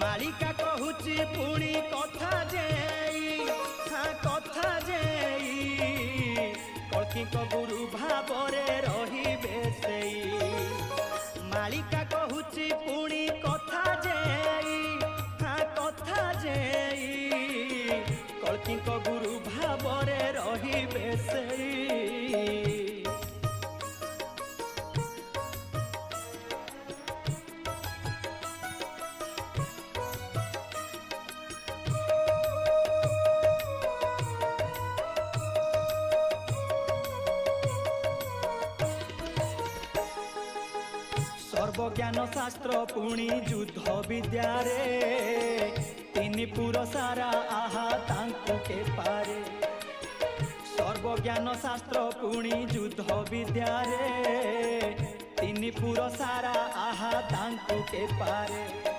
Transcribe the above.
मालिका कहूची पुणी कथा जेई हाँ कथा जेई कल्की गुरु भावरे रहिबे सेई मालिका कहूची पुणी कथा जेई हाँ कथा जेई कल्की गुरु भावरे रहिबे सेई। सर्वज्ञान शास्त्र पुणी युद्ध विद्या रे तीन पुर सारा आहा तांकु के पारे सर्वज्ञान शास्त्र पुणी युद्ध विद्या रे तीन पुर सारा आहा तांकु के पारे।